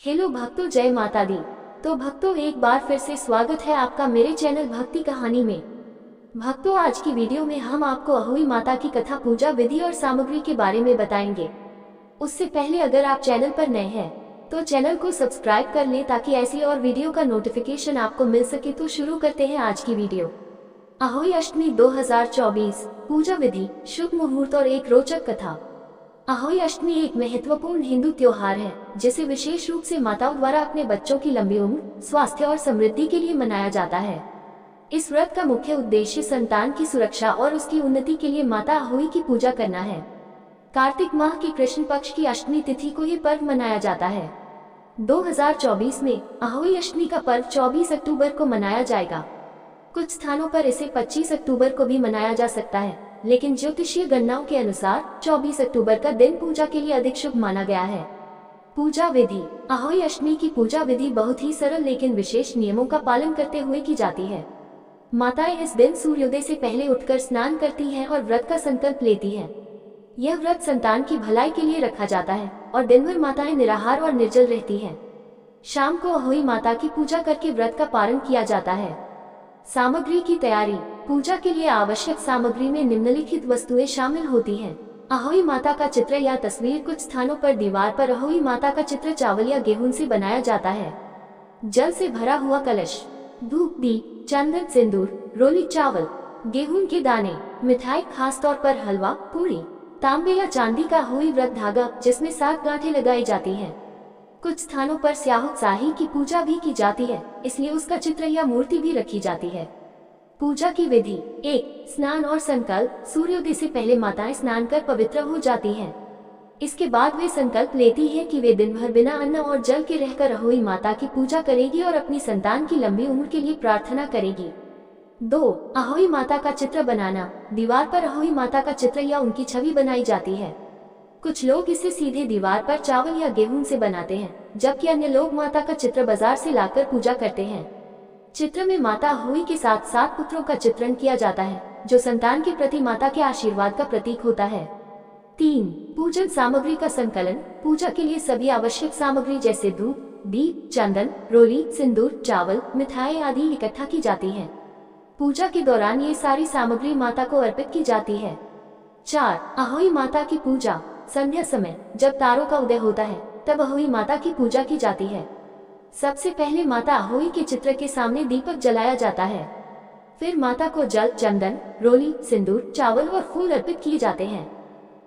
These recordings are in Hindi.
हेलो भक्तों, जय माता दी। तो भक्तों, एक बार फिर से स्वागत है आपका मेरे चैनल भक्ति कहानी में। भक्तों, आज की वीडियो में हम आपको अहोई माता की कथा, पूजा विधि और सामग्री के बारे में बताएंगे। उससे पहले अगर आप चैनल पर नए हैं तो चैनल को सब्सक्राइब कर लें ताकि ऐसी और वीडियो का नोटिफिकेशन आपको मिल सके। तो शुरू करते हैं आज की वीडियो। अहोई अष्टमी 2024, पूजा विधि, शुभ मुहूर्त और एक रोचक कथा। अहोई अष्टमी एक महत्वपूर्ण हिंदू त्योहार है जिसे विशेष रूप से माताओं द्वारा अपने बच्चों की लंबी उम्र, स्वास्थ्य और समृद्धि के लिए मनाया जाता है। इस व्रत का मुख्य उद्देश्य संतान की सुरक्षा और उसकी उन्नति के लिए माता अहोई की पूजा करना है। कार्तिक माह की कृष्ण पक्ष की अष्टमी तिथि को ये पर्व मनाया जाता है। 2024 में अहोई अष्टमी का पर्व 24 अक्टूबर को मनाया जाएगा। कुछ स्थानों पर इसे 25 अक्टूबर को भी मनाया जा सकता है, लेकिन ज्योतिषीय गणनाओं के अनुसार 24 अक्टूबर का दिन पूजा के लिए अधिक शुभ माना गया है। पूजा विधि। अहोई अष्टमी की पूजा विधि बहुत ही सरल लेकिन विशेष नियमों का पालन करते हुए की जाती है। माताएं इस दिन सूर्योदय से पहले उठकर स्नान करती हैं और व्रत का संकल्प लेती हैं। यह व्रत संतान की भलाई के लिए रखा जाता है और दिन भर माताएं निराहार और निर्जल रहती हैं। शाम को अहोई माता की पूजा करके व्रत का पारण किया जाता है। सामग्री की तैयारी। पूजा के लिए आवश्यक सामग्री में निम्नलिखित वस्तुएं शामिल होती हैं। अहोई माता का चित्र या तस्वीर। कुछ स्थानों पर दीवार पर अहोई माता का चित्र चावल या गेहूं से बनाया जाता है। जल से भरा हुआ कलश, धूप, दीप, चंदन, सिंदूर, रोली चावल, गेहूं के दाने, मिठाई, खास तौर पर हलवा, पूरी, तांबे या चांदी का अहोई व्रत धागा जिसमें 7 गांठें लगाई जाती हैं। कुछ स्थानों पर स्याहुत शाही की पूजा भी की जाती है, इसलिए उसका चित्र या मूर्ति भी रखी जाती है। पूजा की विधि। 1. स्नान और संकल्प। सूर्योदय से पहले माताएं स्नान कर पवित्र हो जाती हैं। इसके बाद वे संकल्प लेती हैं कि वे दिन भर बिना अन्न और जल के रहकर अहोई माता की पूजा करेगी और अपनी संतान की लंबी उम्र के लिए प्रार्थना करेगी। 2. अहोई माता का चित्र बनाना। दीवार पर अहोई माता का चित्र या उनकी छवि बनाई जाती है। कुछ लोग इसे सीधे दीवार पर चावल या गेहूं से बनाते हैं, जबकि अन्य लोग माता का चित्र बाजार से लाकर पूजा करते हैं। चित्र में माता अहोई के साथ 7 पुत्रों का चित्रण किया जाता है, जो संतान के प्रति माता के आशीर्वाद का प्रतीक होता है। 3. पूजन सामग्री का संकलन। पूजा के लिए सभी आवश्यक सामग्री जैसे धूप, दीप, चंदन, रोली, सिंदूर, चावल, मिठाई आदि इकट्ठा की जाती है। पूजा के दौरान ये सारी सामग्री माता को अर्पित की जाती है। 4. अहोई माता की पूजा। संध्या समय, जब तारों का उदय होता है, तब अहोई माता की पूजा की जाती है। सबसे पहले माता अहोई के चित्र के सामने दीपक जलाया जाता है। फिर माता को जल, चंदन, रोली, सिंदूर, चावल और फूल अर्पित किए जाते हैं।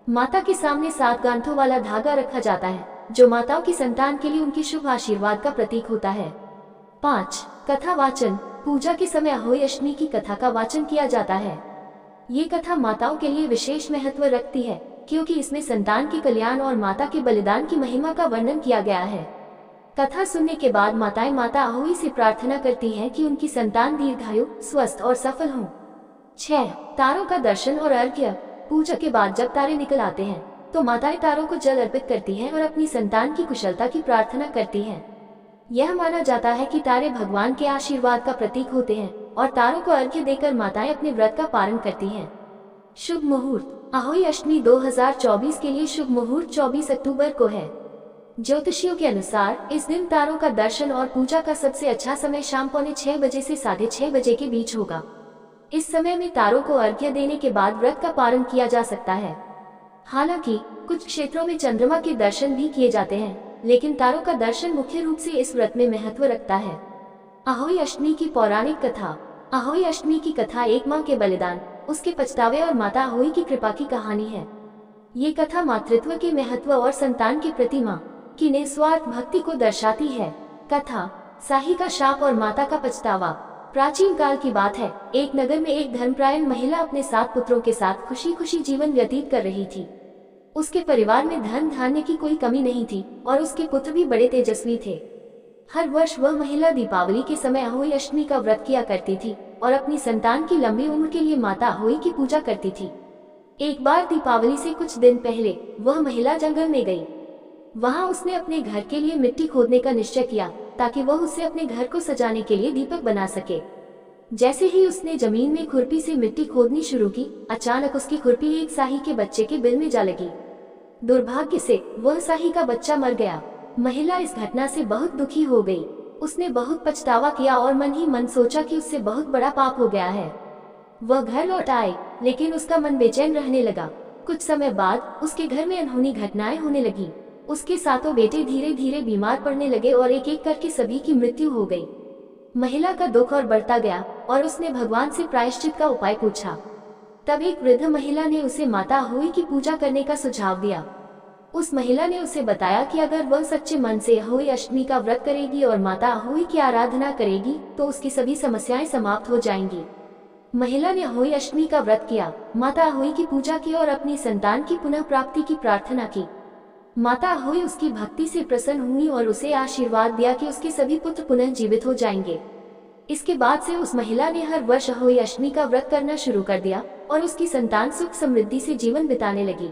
माता के सामने 7 गांठों वाला धागा रखा जाता है, जो माताओं की संतान के लिए उनकी शुभ आशीर्वाद का प्रतीक होता है। 5. कथा वाचन। पूजा के समय अहोई अष्टमी की कथा का वाचन किया जाता है। ये कथा माताओं के लिए विशेष महत्व रखती है, क्योंकि इसमें संतान के कल्याण और माता के बलिदान की महिमा का वर्णन किया गया है। कथा सुनने के बाद माताएं माता अहोई से प्रार्थना करती हैं कि उनकी संतान दीर्घायु, स्वस्थ और सफल हों। 6. तारों का दर्शन और अर्घ्य। पूजा के बाद जब तारे निकल आते हैं तो माताएं तारों को जल अर्पित करती हैं और अपनी संतान की कुशलता की प्रार्थना करती हैं। यह माना जाता है कि तारे भगवान के आशीर्वाद का प्रतीक होते हैं और तारों को अर्घ्य देकर माताएं अपने व्रत का पारण करती हैं। शुभ मुहूर्त। अहोई अष्टमी 2024 के लिए शुभ मुहूर्त 24 अक्टूबर को है। ज्योतिषियों के अनुसार इस दिन तारों का दर्शन और पूजा का सबसे अच्छा समय शाम 5:45 बजे से 6:30 बजे के बीच होगा। इस समय में तारों को अर्घ्य देने के बाद व्रत का पारण किया जा सकता है। हालांकि कुछ क्षेत्रों में चंद्रमा के दर्शन भी किए जाते हैं, लेकिन तारों का दर्शन मुख्य रूप से इस व्रत में महत्व रखता है। अहोई अष्टमी की पौराणिक कथा। अहोई अष्टमी की कथा एक मां के बलिदान, उसके पछतावे और माता अहोई की कृपा की कहानी है। ये कथा मातृत्व के महत्व और संतान के प्रति मां की निस्वार्थ भक्ति को दर्शाती है। कथा। शाही का शाप और माता का पछतावा। प्राचीन काल की बात है। एक नगर में एक धर्मपरायण महिला अपने 7 पुत्रों के साथ खुशी खुशी जीवन व्यतीत कर रही थी। उसके परिवार में धन धान्य की कोई कमी नहीं थी और उसके पुत्र भी बड़े तेजस्वी थे। हर वर्ष वह महिला दीपावली के समय अहोई अष्टमी का व्रत किया करती थी और अपनी संतान की लंबी उम्र के लिए माता अहोई की पूजा करती थी। एक बार दीपावली से कुछ दिन पहले वह महिला जंगल में गई। वहां उसने अपने घर के लिए मिट्टी खोदने का निश्चय किया ताकि वह उससे अपने घर को सजाने के लिए दीपक बना सके। जैसे ही उसने जमीन में खुरपी से मिट्टी खोदनी शुरू की, अचानक उसकी खुरपी एक शाही के बच्चे के बिल में जा लगी। दुर्भाग्य से वह शाही का बच्चा मर गया। महिला इस घटना से बहुत दुखी हो गई। उसने बहुत पछतावा किया और मन ही मन सोचा कि उससे बहुत बड़ा पाप हो गया है। वह घर लौट आई, लेकिन उसका मन बेचैन रहने लगा। कुछ समय बाद उसके घर में अनहोनी घटनाएं होने लगी। उसके सातों बेटे धीरे धीरे बीमार पड़ने लगे और एक एक करके सभी की मृत्यु हो गई। महिला का दुख और बढ़ता गया और उसने भगवान से प्रायश्चित का उपाय पूछा। तब एक वृद्ध महिला ने उसे माता अहोई की पूजा करने का सुझाव दिया। उस महिला ने उसे बताया कि अगर वह सच्चे मन से अहोई अष्टमी का व्रत करेगी और माता अहोई की आराधना करेगी तो उसकी सभी समस्याएं समाप्त हो जाएंगी। महिला ने अहोई अष्टमी का व्रत किया, माता अहोई की पूजा की और अपनी संतान की पुनः प्राप्ति की प्रार्थना की। माता अहोई उसकी भक्ति से प्रसन्न हुई और उसे आशीर्वाद दिया कि उसके सभी पुत्र पुनः जीवित हो जाएंगे। इसके बाद से उस महिला ने हर वर्ष अहोई अष्टमी का व्रत करना शुरू कर दिया और उसकी संतान सुख समृद्धि से जीवन बिताने लगी।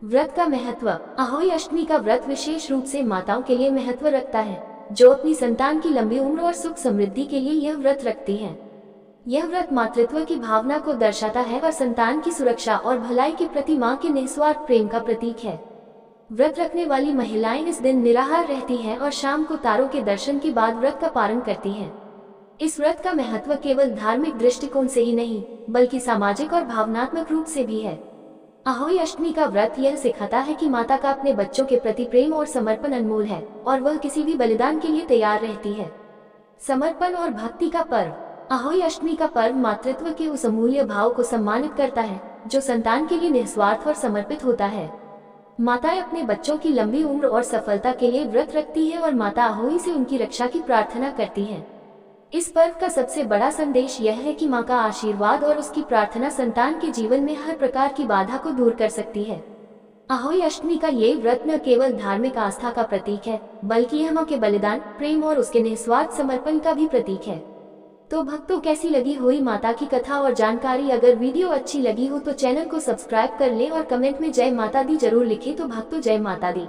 व्रत का महत्व। अहोई अष्टमी का व्रत विशेष रूप से माताओं के लिए महत्व रखता है, जो अपनी संतान की लंबी उम्र और सुख समृद्धि के लिए यह व्रत रखती हैं। यह व्रत मातृत्व की भावना को दर्शाता है और संतान की सुरक्षा और भलाई के प्रति मां के निस्वार्थ प्रेम का प्रतीक है। व्रत रखने वाली महिलाएं इस दिन निराहार रहती हैं और शाम को तारों के दर्शन के बाद व्रत का पारण करती हैं। इस व्रत का महत्व केवल धार्मिक दृष्टिकोण से ही नहीं, बल्कि सामाजिक और भावनात्मक रूप से भी है। अहोई अष्टमी का व्रत यह सिखाता है कि माता का अपने बच्चों के प्रति प्रेम और समर्पण अनमोल है और वह किसी भी बलिदान के लिए तैयार रहती है। समर्पण और भक्ति का पर्व। अहोई अष्टमी का पर्व मातृत्व के उस अमूल्य भाव को सम्मानित करता है जो संतान के लिए निस्वार्थ और समर्पित होता है। माताएं अपने बच्चों की लंबी उम्र और सफलता के लिए व्रत रखती है और माता अहोई से उनकी रक्षा की प्रार्थना करती है। इस पर्व का सबसे बड़ा संदेश यह है कि मां का आशीर्वाद और उसकी प्रार्थना संतान के जीवन में हर प्रकार की बाधा को दूर कर सकती है। अहोई अष्टमी का ये व्रत न केवल धार्मिक आस्था का प्रतीक है, बल्कि यह मां के बलिदान, प्रेम और उसके निस्वार्थ समर्पण का भी प्रतीक है। तो भक्तों, कैसी लगी अहोई माता की कथा और जानकारी? अगर वीडियो अच्छी लगी हो तो चैनल को सब्सक्राइब कर लें और कमेंट में जय माता दी जरूर लिखें। तो भक्तों, जय माता दी।